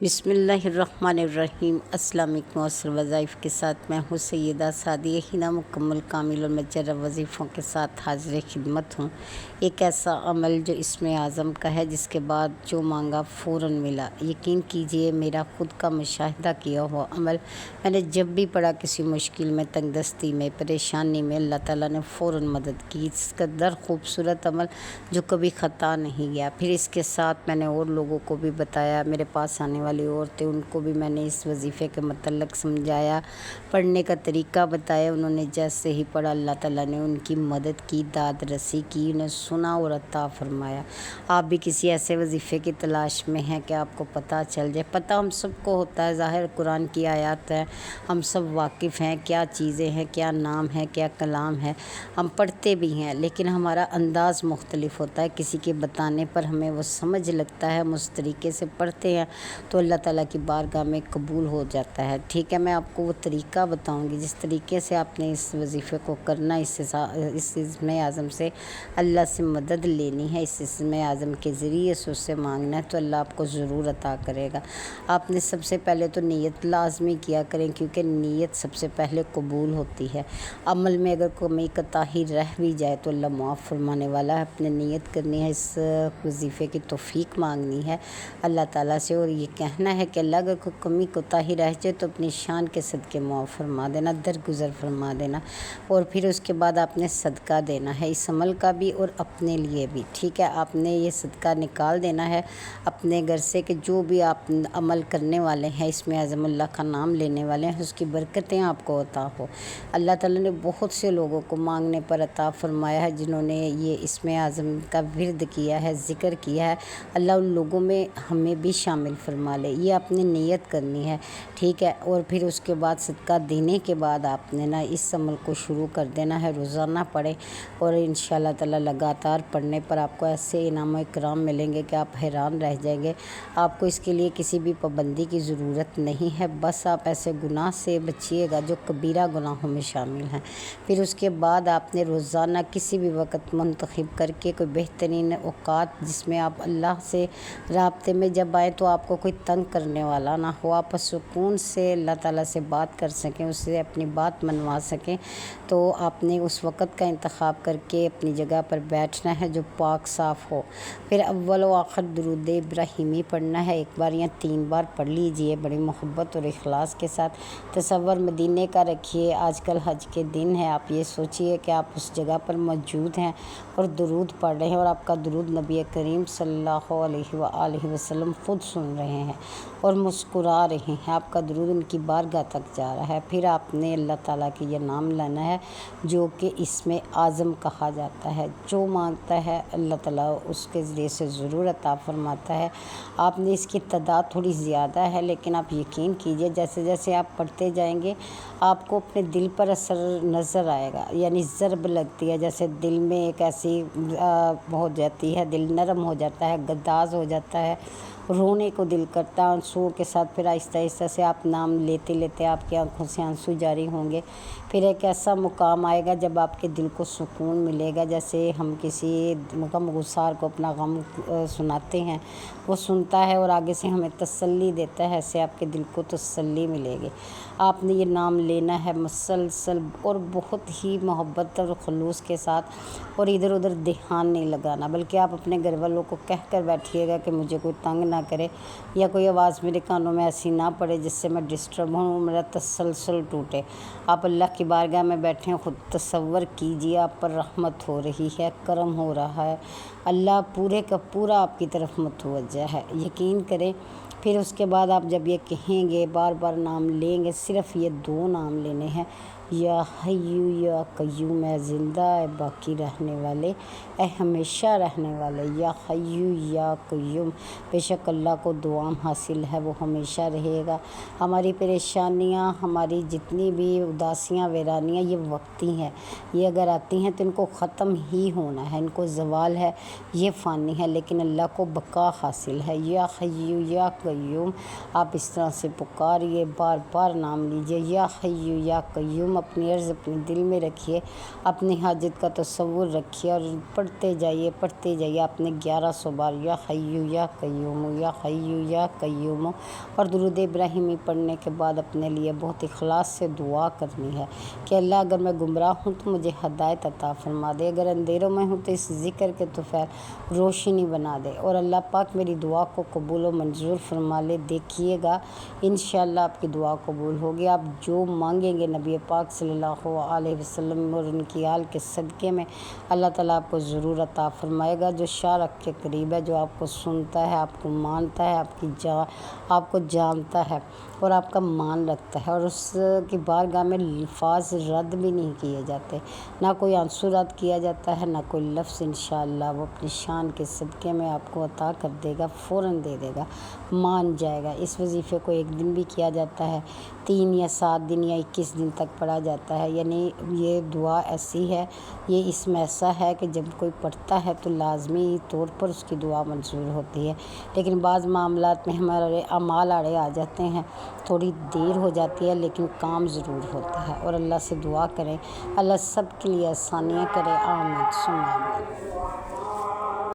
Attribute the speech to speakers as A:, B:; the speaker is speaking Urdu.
A: بسم اللہ الرحمن الرحیم۔ السلام علیکم۔ مؤثر وظائف کے ساتھ میں ہوں سیدہ سعدیہ ہنا، مکمل کامل اور مجرب وظیفوں کے ساتھ حاضر خدمت ہوں۔ ایک ایسا عمل جو اسم اعظم کا ہے، جس کے بعد جو مانگا فوراً ملا۔ یقین کیجئے میرا خود کا مشاہدہ کیا ہوا عمل میں نے جب بھی پڑھا کسی مشکل میں، تنگ دستی میں، پریشانی میں، اللہ تعالیٰ نے فوراً مدد کی۔ اس قدر خوبصورت عمل جو کبھی خطا نہیں گیا۔ پھر اس کے ساتھ میں نے اور لوگوں کو بھی بتایا، میرے پاس آنے والی عورتیں، ان کو بھی میں نے اس وظیفے کے متعلق سمجھایا، پڑھنے کا طریقہ بتایا۔ انہوں نے جیسے ہی پڑھا، اللہ تعالیٰ نے ان کی مدد کی، داد رسی کی، انہیں سنا اور عطا فرمایا۔ آپ بھی کسی ایسے وظیفے کی تلاش میں ہیں کہ آپ کو پتہ چل جائے۔ پتہ ہم سب کو ہوتا ہے، ظاہر قرآن کی آیات ہیں، ہم سب واقف ہیں کیا چیزیں ہیں، کیا نام ہے، کیا کلام ہے، ہم پڑھتے بھی ہیں، لیکن ہمارا انداز مختلف ہوتا ہے۔ کسی کے بتانے پر ہمیں وہ سمجھ لگتا ہے، ہم اس طریقے سے پڑھتے ہیں تو اللہ تعالیٰ کی بارگاہ میں قبول ہو جاتا ہے۔ ٹھیک ہے، میں آپ کو وہ طریقہ بتاؤں گی جس طریقے سے آپ نے اس وظیفے کو کرنا، اس اسم اعظم سے اللہ سے مدد لینی ہے، اس اسم اعظم کے ذریعے سے اس سے مانگنا ہے، تو اللہ آپ کو ضرور عطا کرے گا۔ آپ نے سب سے پہلے تو نیت لازمی کیا کریں، کیونکہ نیت سب سے پہلے قبول ہوتی ہے۔ عمل میں اگر کمی کوتاہی رہ بھی جائے تو اللہ معاف فرمانے والا ہے۔ اپنے نیت کرنی ہے، اس وظیفے کی توفیق مانگنی ہے اللہ تعالیٰ سے، اور یہ کہنا ہے کہ اللہ اگر کوئی کمی کوتاہی رہ جائے تو اپنی شان کے صدقے معاف فرما دینا، درگزر فرما دینا، اور پھر اس کے بعد آپ نے صدقہ دینا ہے، اس عمل کا بھی اور اپنے لیے بھی۔ ٹھیک ہے، آپ نے یہ صدقہ نکال دینا ہے اپنے گھر سے، کہ جو بھی آپ عمل کرنے والے ہیں، اسم اعظم اللہ کا نام لینے والے ہیں، اس کی برکتیں آپ کو عطا ہو۔ اللہ تعالیٰ نے بہت سے لوگوں کو مانگنے پر عطا فرمایا ہے، جنہوں نے یہ اسم اعظم کا ورد کیا ہے، ذکر کیا ہے۔ اللہ ان لوگوں میں ہمیں بھی شامل فرما لے۔ یہ آپ نے نیت کرنی ہے، ٹھیک ہے، اور پھر اس کے بعد صدقہ دینے کے بعد آپ نے اس عمل کو شروع کر دینا ہے۔ روزانہ پڑھیں، اور انشاءاللہ تعالیٰ لگاتار پڑھنے پر آپ کو ایسے انعام و اکرام ملیں گے کہ آپ حیران رہ جائیں گے۔ آپ کو اس کے لیے کسی بھی پابندی کی ضرورت نہیں ہے، بس آپ ایسے گناہ سے بچیے گا جو کبیرہ گناہوں میں شامل ہیں۔ پھر اس کے بعد آپ نے روزانہ کسی بھی وقت منتخب کر کے کوئی بہترین اوقات، جس میں آپ اللہ سے رابطے میں جب آئیں تو آپ کو کوئی تنگ کرنے والا نہ ہو، آپ سکون سے اللہ تعالیٰ سے بات کر سکیں، اس سے اپنی بات منوا سکیں، تو آپ نے اس وقت کا انتخاب کر کے اپنی جگہ پر بیٹھنا ہے جو پاک صاف ہو۔ پھر اول و آخر درود ابراہیمی پڑھنا ہے، ایک بار یا 3 بار پڑھ لیجئے بڑی محبت اور اخلاص کے ساتھ۔ تصور مدینے کا رکھیے، آج کل حج کے دن ہے، آپ یہ سوچئے کہ آپ اس جگہ پر موجود ہیں اور درود پڑھ رہے ہیں، اور آپ کا درود نبی کریم صلی اللہ علیہ وآلہ وسلم خود سن رہے ہیں اور مسکرا رہے ہیں، آپ کا درود ان کی بارگاہ تک جا رہا ہے۔ پھر آپ نے اللہ تعالیٰ کے یہ نام لینا ہے جو کہ اسم اعظم کہا جاتا ہے۔ جو مانگتا ہے اللہ تعالیٰ اس کے ذریعے سے ضرور عطا فرماتا ہے۔ آپ نے اس کی تعداد تھوڑی زیادہ ہے، لیکن آپ یقین کیجئے جیسے جیسے آپ پڑھتے جائیں گے آپ کو اپنے دل پر اثر نظر آئے گا، یعنی ضرب لگتی ہے، جیسے دل میں ایک ایسی ہو جاتی ہے، دل نرم ہو جاتا ہے، گداز ہو جاتا ہے، رونے کو دل کرتا ہے آنسوؤں کے ساتھ۔ پھر آہستہ آہستہ سے آپ نام لیتے لیتے آپ کی آنکھوں سے آنسو جاری ہوں گے۔ پھر ایک ایسا مقام آئے گا جب آپ کے دل کو سکون ملے گا، جیسے ہم کسی غم گسار کو اپنا غم سناتے ہیں، وہ سنتا ہے اور آگے سے ہمیں تسلی دیتا ہے، ایسے آپ کے دل کو تسلی ملے گی۔ آپ نے یہ نام لینا ہے مسلسل اور بہت ہی محبت اور خلوص کے ساتھ، اور ادھر ادھر دھیان نہیں لگانا، بلکہ آپ اپنے گھر والوں کو کہہ کر بیٹھیے گا کہ مجھے کوئی تنگ نہ کرے، یا کوئی آواز میرے کانوں میں ایسی نہ پڑے جس سے میں ڈسٹرب ہوں، میرا تسلسل ٹوٹے۔ آپ اللہ کی بارگاہ میں بیٹھیں، خود تصور کیجئے آپ پر رحمت ہو رہی ہے، کرم ہو رہا ہے، اللہ پورے کا پورا آپ کی طرف متوجہ ہے، یقین کریں۔ پھر اس کے بعد آپ جب یہ کہیں گے، بار بار نام لیں گے، صرف یہ 2 نام لینے ہیں، یا حیو یا قیوم، اے زندہ اے باقی رہنے والے، اے ہمیشہ رہنے والے، یا حیو یا قیوم۔ بے شک اللہ کو دوام حاصل ہے، وہ ہمیشہ رہے گا۔ ہماری پریشانیاں، ہماری جتنی بھی اداسیاں ویرانیاں، یہ وقتی ہیں، یہ اگر آتی ہیں تو ان کو ختم ہی ہونا ہے، ان کو زوال ہے، یہ فانی ہے، لیکن اللہ کو بقا حاصل ہے۔ یا حیو یا قیوم، آپ اس طرح سے پکاریے، بار بار نام لیجیے یا حی یا قیوم، اپنی عرض اپنے دل میں رکھیے، اپنی حاجت کا تصور رکھیے اور پڑھتے جائیے آپ نے 1100 بار یا حی یا قیوم یا حی یا قیوم۔ اور درود ابراہیمی پڑھنے کے بعد اپنے لیے بہت اخلاص سے دعا کرنی ہے کہ اللہ اگر میں گمراہ ہوں تو مجھے ہدایت عطا فرما دے، اگر اندھیروں میں ہوں تو اس ذکر کے طفیل روشنی بنا دے، اور اللہ پاک میری دعا کو قبول و منظور فرما لے۔ دیکھیے گا انشاءاللہ آپ کی دعا قبول ہوگی، آپ جو مانگیں گے نبی پاک صلی اللہ علیہ وسلم اور ان کی آل کے صدقے میں اللہ تعالیٰ آپ کو ضرور عطا فرمائے گا۔ جو شارق کے قریب ہے، جو آپ کو سنتا ہے، آپ کو مانتا ہے، آپ کو جانتا ہے اور آپ کا مان رکھتا ہے، اور اس کی بارگاہ میں الفاظ رد بھی نہیں کیے جاتے، نہ کوئی عنصر رد کیا جاتا ہے، نہ کوئی لفظ، انشاءاللہ وہ اپنی شان کے صدقے میں آپ کو عطا کر دے گا، فوراً دے دے گا، مان جائے گا۔ اس وظیفے کو 1 دن بھی کیا جاتا ہے، 3 یا 7 دن یا 21 دن تک پڑھا جاتا ہے، یعنی یہ دعا ایسی ہے، یہ اس میں ایسا ہے کہ جب کوئی پڑھتا ہے تو لازمی طور پر اس کی دعا منظور ہوتی ہے، لیکن بعض معاملات میں ہمارے اعمال آڑے آ جاتے ہیں، تھوڑی دیر ہو جاتی ہے لیکن کام ضرور ہوتا ہے، اور اللہ سے دعا کریں اللہ سب کے لیے آسانیاں کرے، آمین ثم آمین۔